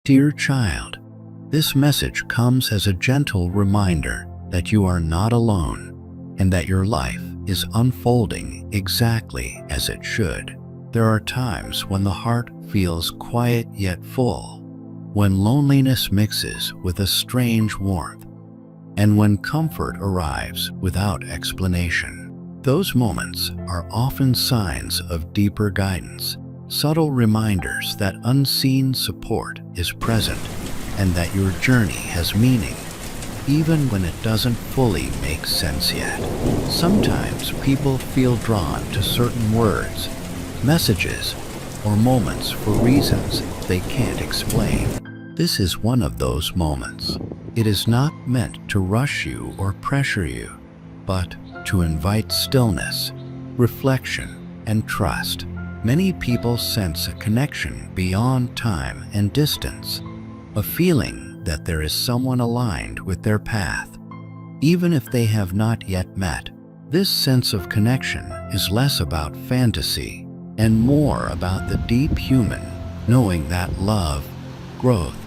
Dear child, this message comes as a gentle reminder that you are not alone and that your life is unfolding exactly as it should. There are times when the heart feels quiet yet full, when loneliness mixes with a strange warmth, and when comfort arrives without explanation. Those moments are often signs of deeper guidance, subtle reminders that unseen support is present and that your journey has meaning, even when it doesn't fully make sense yet. Sometimes people feel drawn to certain words, messages, or moments for reasons they can't explain. This is one of those moments. It is not meant to rush you or pressure you, but to invite stillness, reflection, and trust. Many people sense a connection beyond time and distance, a feeling that there is someone aligned with their path. Even if they have not yet met, this sense of connection is less about fantasy and more about the deep human knowing that love, growth,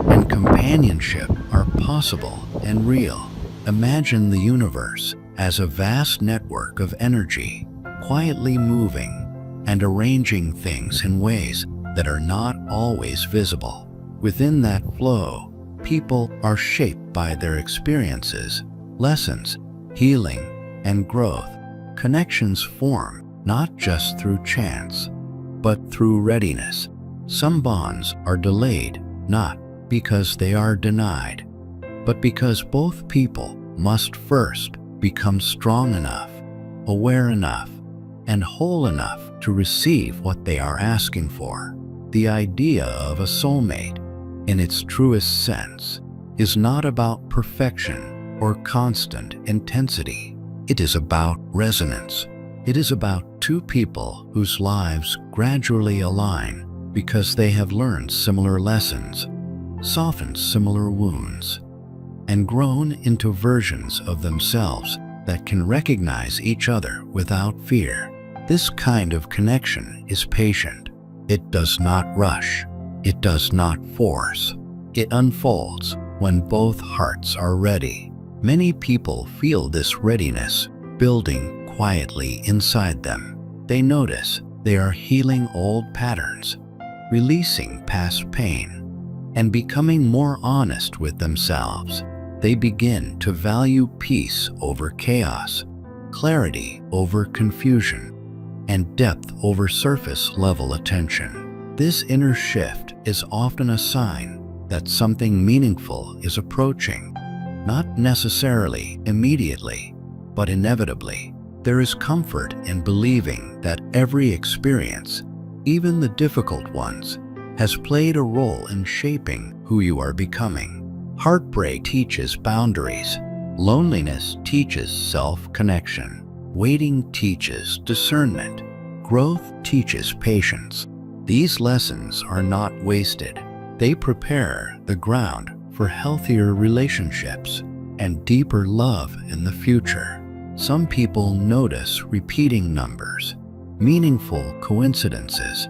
and companionship are possible and real. Imagine the universe as a vast network of energy, quietly moving and arranging things in ways that are not always visible. Within that flow, people are shaped by their experiences, lessons, healing, and growth. Connections form not just through chance, but through readiness. Some bonds are delayed not because they are denied, but because both people must first become strong enough, aware enough, and whole enough to receive what they are asking for. The idea of a soulmate, in its truest sense, is not about perfection or constant intensity. It is about resonance. It is about two people whose lives gradually align because they have learned similar lessons, softened similar wounds, and grown into versions of themselves that can recognize each other without fear. This kind of connection is patient. It does not rush. It does not force. It unfolds when both hearts are ready. Many people feel this readiness building quietly inside them. They notice they are healing old patterns, releasing past pain, and becoming more honest with themselves. They begin to value peace over chaos, clarity over confusion, and depth over surface-level attention. This inner shift is often a sign that something meaningful is approaching, not necessarily immediately, but inevitably. There is comfort in believing that every experience, even the difficult ones, has played a role in shaping who you are becoming. Heartbreak teaches boundaries. Loneliness teaches self-connection. Waiting teaches discernment. Growth teaches patience. These lessons are not wasted. They prepare the ground for healthier relationships and deeper love in the future. Some people notice repeating numbers, meaningful coincidences,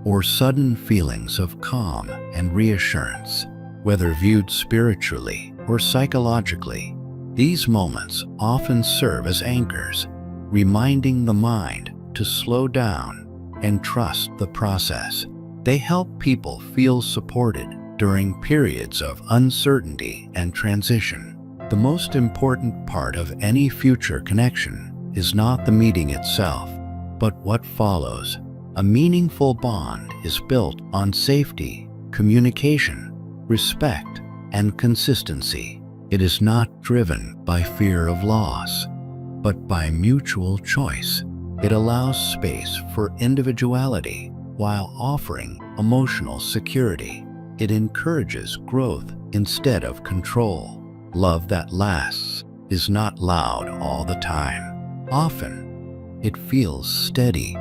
or sudden feelings of calm and reassurance. Whether viewed spiritually or psychologically, these moments often serve as anchors, reminding the mind to slow down and trust the process. They help people feel supported during periods of uncertainty and transition. The most important part of any future connection is not the meeting itself, but what follows. A meaningful bond is built on safety, communication, respect, and consistency. It is not driven by fear of loss, but by mutual choice. It allows space for individuality while offering emotional security. It encourages growth instead of control. Love that lasts is not loud all the time. Often, it feels steady,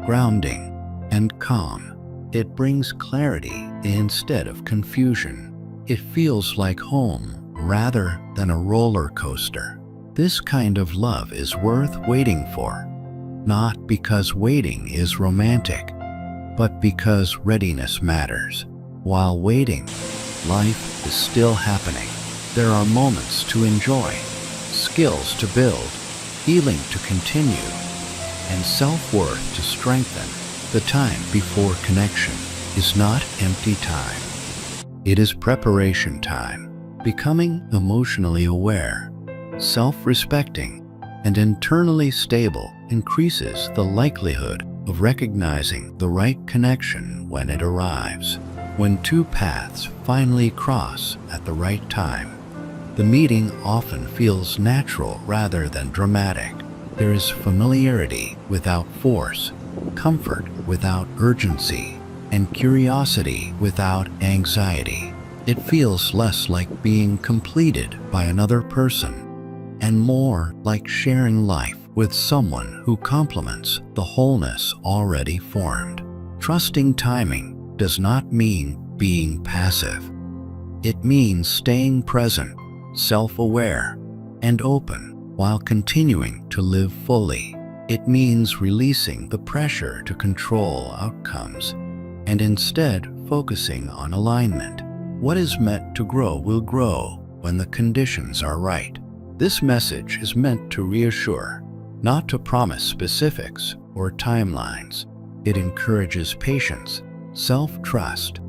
grounding, and calm. It brings clarity instead of confusion. It feels like home rather than a roller coaster. This kind of love is worth waiting for, not because waiting is romantic, but because readiness matters. While waiting, life is still happening. There are moments to enjoy, skills to build, healing to continue, and self-worth to strengthen. The time before connection is not empty time. It is preparation time. Becoming emotionally aware, self-respecting, and internally stable increases the likelihood of recognizing the right connection when it arrives. When two paths finally cross at the right time, the meeting often feels natural rather than dramatic. There is familiarity without force, comfort without urgency, and curiosity without anxiety. It feels less like being completed by another person and more like sharing life with someone who complements the wholeness already formed. Trusting timing does not mean being passive. It means staying present, self-aware, and open while continuing to live fully. It means releasing the pressure to control outcomes and instead focusing on alignment. What is meant to grow will grow when the conditions are right. This message is meant to reassure, not to promise specifics or timelines. It encourages patience, self-trust,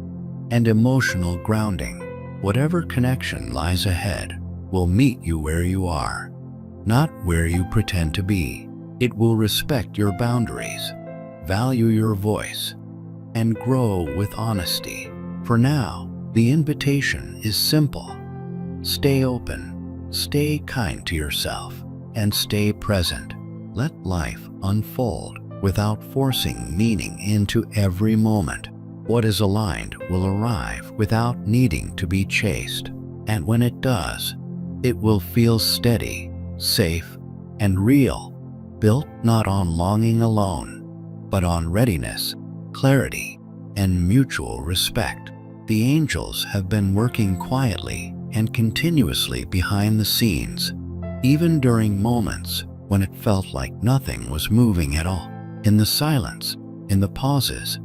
and emotional grounding. Whatever connection lies ahead will meet you where you are, not where you pretend to be. It will respect your boundaries, value your voice, and grow with honesty. For now, the invitation is simple. Stay open, stay kind to yourself, and stay present. Let life unfold without forcing meaning into every moment. What is aligned will arrive without needing to be chased. And when it does, it will feel steady, safe, and real, built not on longing alone, but on readiness, clarity, and mutual respect. The angels have been working quietly and continuously behind the scenes, even during moments when it felt like nothing was moving at all. In the silence, in the pauses,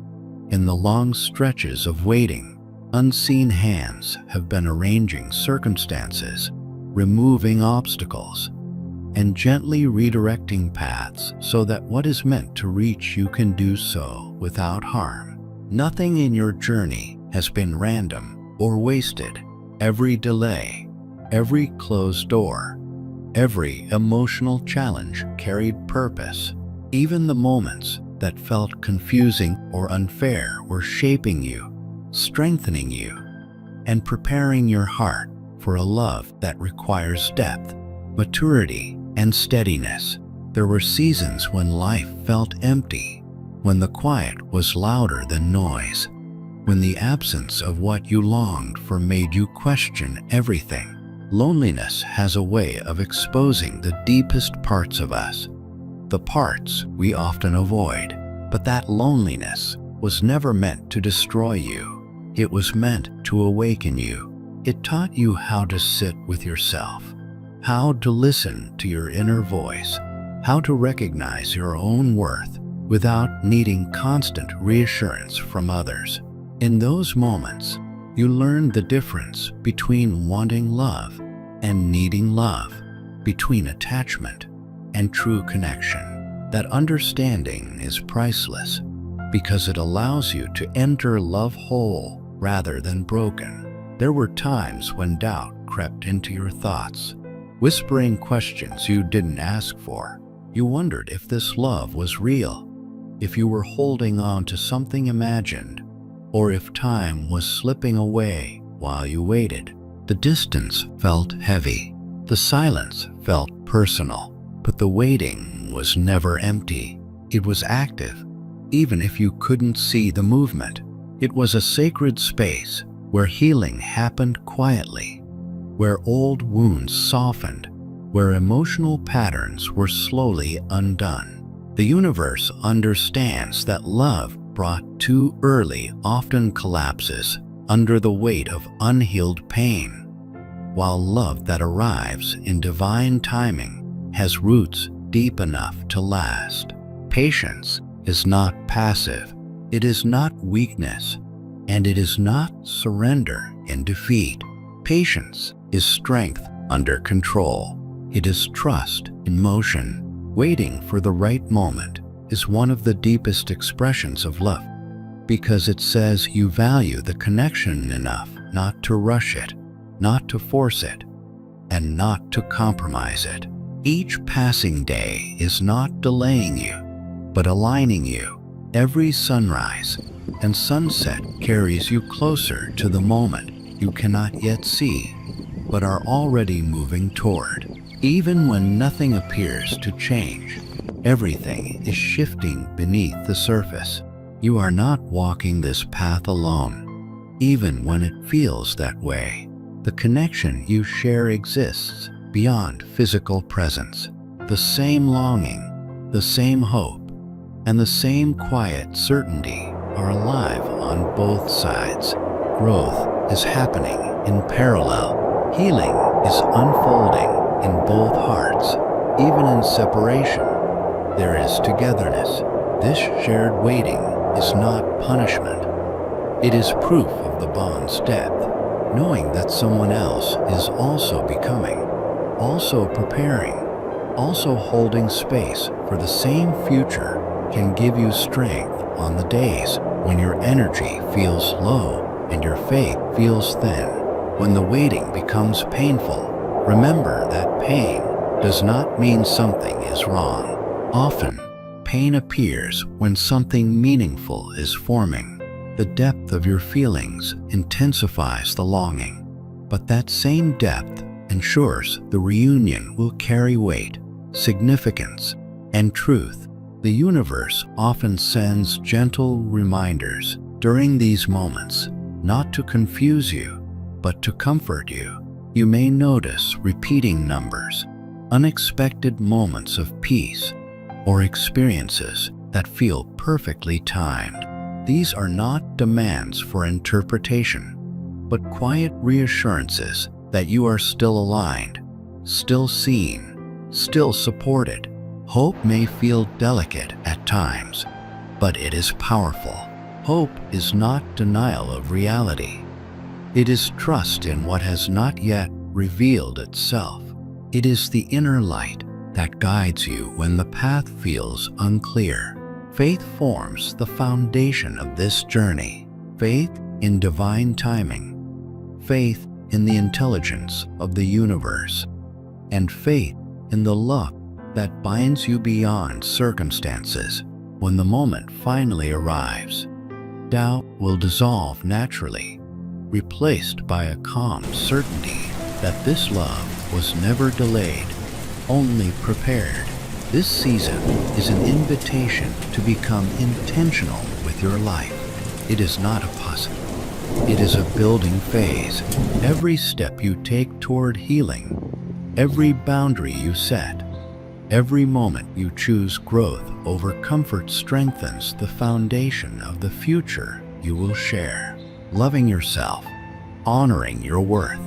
in the long stretches of waiting, unseen hands have been arranging circumstances, removing obstacles, and gently redirecting paths so that what is meant to reach you can do so without harm. Nothing in your journey has been random or wasted. Every delay, every closed door, every emotional challenge carried purpose. Even the moments that felt confusing or unfair were shaping you, strengthening you, and preparing your heart for a love that requires depth, maturity, and steadiness. There were seasons when life felt empty, when the quiet was louder than noise, when the absence of what you longed for made you question everything. Loneliness has a way of exposing the deepest parts of us, the parts we often avoid. But that loneliness was never meant to destroy you. It was meant to awaken you. It taught you how to sit with yourself, how to listen to your inner voice, how to recognize your own worth without needing constant reassurance from others. In those moments, you learned the difference between wanting love and needing love, between attachment and true connection. That understanding is priceless because it allows you to enter love whole rather than broken. There were times when doubt crept into your thoughts, whispering questions you didn't ask for. You wondered if this love was real, if you were holding on to something imagined, or if time was slipping away while you waited. The distance felt heavy. The silence felt personal. But the waiting was never empty. It was active, even if you couldn't see the movement. It was a sacred space where healing happened quietly, where old wounds softened, where emotional patterns were slowly undone. The universe understands that love brought too early often collapses under the weight of unhealed pain, while love that arrives in divine timing has roots deep enough to last. Patience is not passive. It is not weakness. And it is not surrender in defeat. Patience is strength under control. It is trust in motion. Waiting for the right moment is one of the deepest expressions of love, because it says you value the connection enough not to rush it, not to force it, and not to compromise it. Each passing day is not delaying you, but aligning you. Every sunrise and sunset carries you closer to the moment you cannot yet see, but are already moving toward. Even when nothing appears to change, everything is shifting beneath the surface. You are not walking this path alone, even when it feels that way. The connection you share exists beyond physical presence. The same longing, the same hope, and the same quiet certainty are alive on both sides. Growth is happening in parallel. Healing is unfolding in both hearts. Even in separation, there is togetherness. This shared waiting is not punishment. It is proof of the bond's depth. Knowing that someone else is also becoming, also preparing, also holding space for the same future can give you strength on the days when your energy feels low and your faith feels thin. When the waiting becomes painful, remember that pain does not mean something is wrong. Often, pain appears when something meaningful is forming. The depth of your feelings intensifies the longing, but that same depth ensures the reunion will carry weight, significance, and truth. The universe often sends gentle reminders during these moments, not to confuse you, but to comfort you. You may notice repeating numbers, unexpected moments of peace, or experiences that feel perfectly timed. These are not demands for interpretation, but quiet reassurances that you are still aligned, still seen, still supported. Hope may feel delicate at times, but it is powerful. Hope is not denial of reality. It is trust in what has not yet revealed itself. It is the inner light that guides you when the path feels unclear. Faith forms the foundation of this journey. Faith in divine timing, faith in the intelligence of the universe, and faith in the love that binds you beyond circumstances. When the moment finally arrives, doubt will dissolve naturally, replaced by a calm certainty that this love was never delayed, only prepared. This season is an invitation to become intentional with your life. It is not a puzzle. It is a building phase. Every step you take toward healing, every boundary you set, every moment you choose growth over comfort strengthens the foundation of the future you will share. Loving yourself, honoring your worth,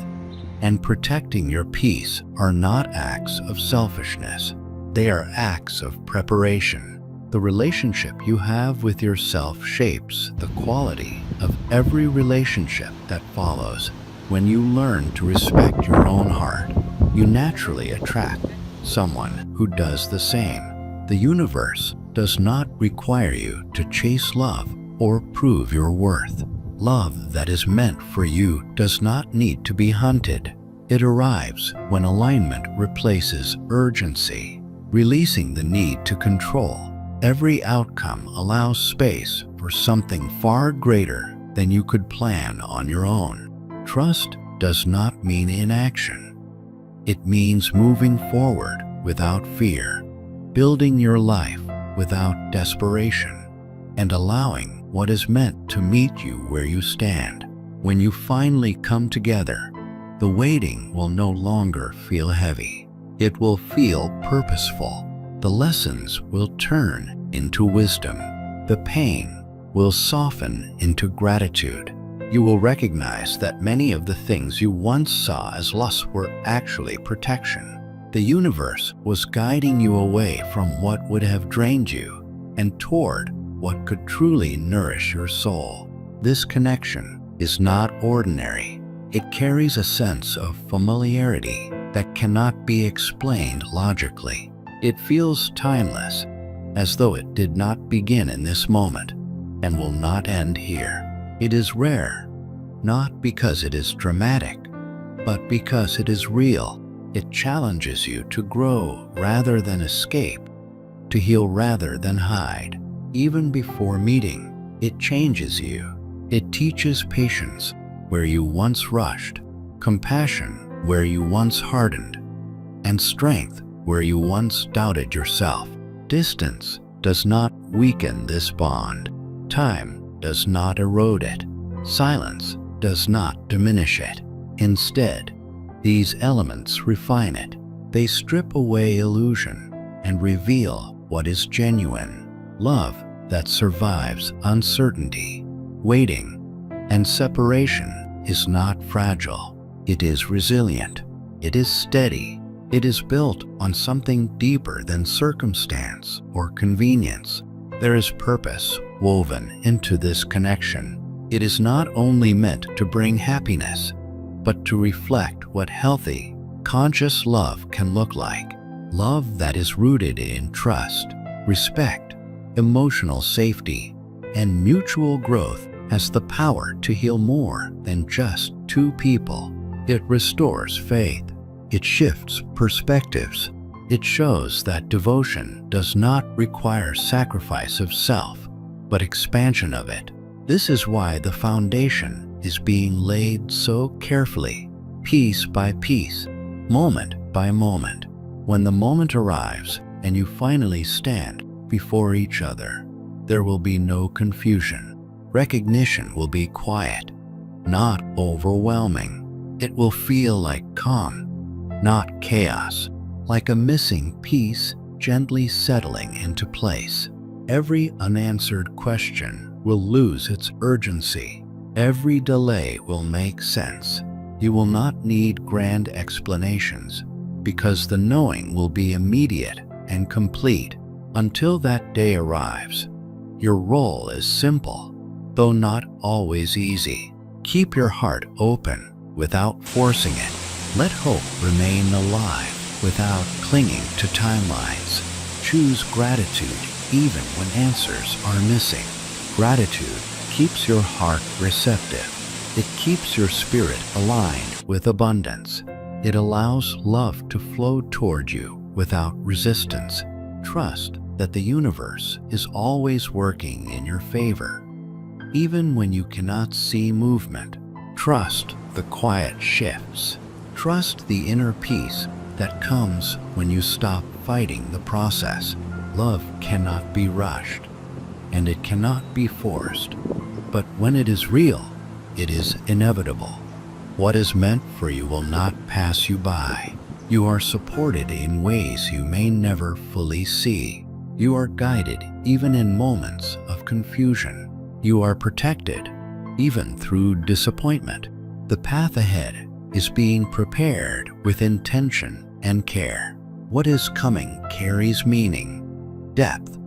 and protecting your peace are not acts of selfishness. They are acts of preparation. The relationship you have with yourself shapes the quality of every relationship that follows. When you learn to respect your own heart, you naturally attract someone who does the same. The universe does not require you to chase love or prove your worth. Love that is meant for you does not need to be hunted. It arrives when alignment replaces urgency, releasing the need to control. Every outcome allows space for something far greater than you could plan on your own. Trust does not mean inaction. It means moving forward without fear, building your life without desperation, and allowing what is meant to meet you where you stand. When you finally come together, the waiting will no longer feel heavy. It will feel purposeful. The lessons will turn into wisdom. The pain will soften into gratitude. You will recognize that many of the things you once saw as loss were actually protection. The universe was guiding you away from what would have drained you and toward what could truly nourish your soul. This connection is not ordinary. It carries a sense of familiarity that cannot be explained logically. It feels timeless, as though it did not begin in this moment and will not end here. It is rare, not because it is dramatic, but because it is real. It challenges you to grow rather than escape, to heal rather than hide. Even before meeting, it changes you. It teaches patience where you once rushed, compassion where you once hardened, and strength where you once doubted yourself. Distance does not weaken this bond. Time does not erode it. Silence does not diminish it. Instead, these elements refine it. They strip away illusion and reveal what is genuine. Love that survives uncertainty, waiting, and separation is not fragile. It is resilient. It is steady. It is built on something deeper than circumstance or convenience. There is purpose woven into this connection. It is not only meant to bring happiness, but to reflect what healthy, conscious love can look like. Love that is rooted in trust, respect, emotional safety, and mutual growth has the power to heal more than just two people. It restores faith. It shifts perspectives. It shows that devotion does not require sacrifice of self, but expansion of it. This is why the foundation is being laid so carefully, piece by piece, moment by moment. When the moment arrives and you finally stand before each other, there will be no confusion. Recognition will be quiet, not overwhelming. It will feel like calm, not chaos, like a missing piece gently settling into place. Every unanswered question will lose its urgency. Every delay will make sense. You will not need grand explanations, because the knowing will be immediate and complete. Until that day arrives, your role is simple, though not always easy. Keep your heart open without forcing it. Let hope remain alive without clinging to timelines. Choose gratitude even when answers are missing. Gratitude keeps your heart receptive. It keeps your spirit aligned with abundance. It allows love to flow toward you without resistance. Trust that the universe is always working in your favor. Even when you cannot see movement, trust the quiet shifts. Trust the inner peace that comes when you stop fighting the process. Love cannot be rushed, and it cannot be forced. But when it is real, it is inevitable. What is meant for you will not pass you by. You are supported in ways you may never fully see. You are guided even in moments of confusion. You are protected even through disappointment. The path ahead is being prepared with intention and care. What is coming carries meaning, depth,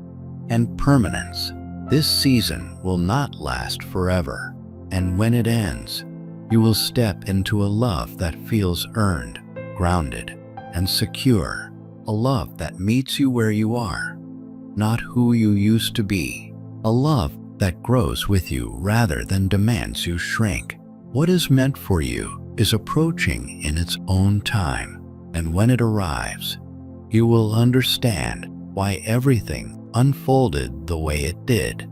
and permanence. This season will not last forever, and when it ends, you will step into a love that feels earned, grounded, and secure. A love that meets you where you are, not who you used to be. A love that grows with you rather than demands you shrink. What is meant for you is approaching in its own time, and when it arrives, you will understand why everything unfolded the way it did.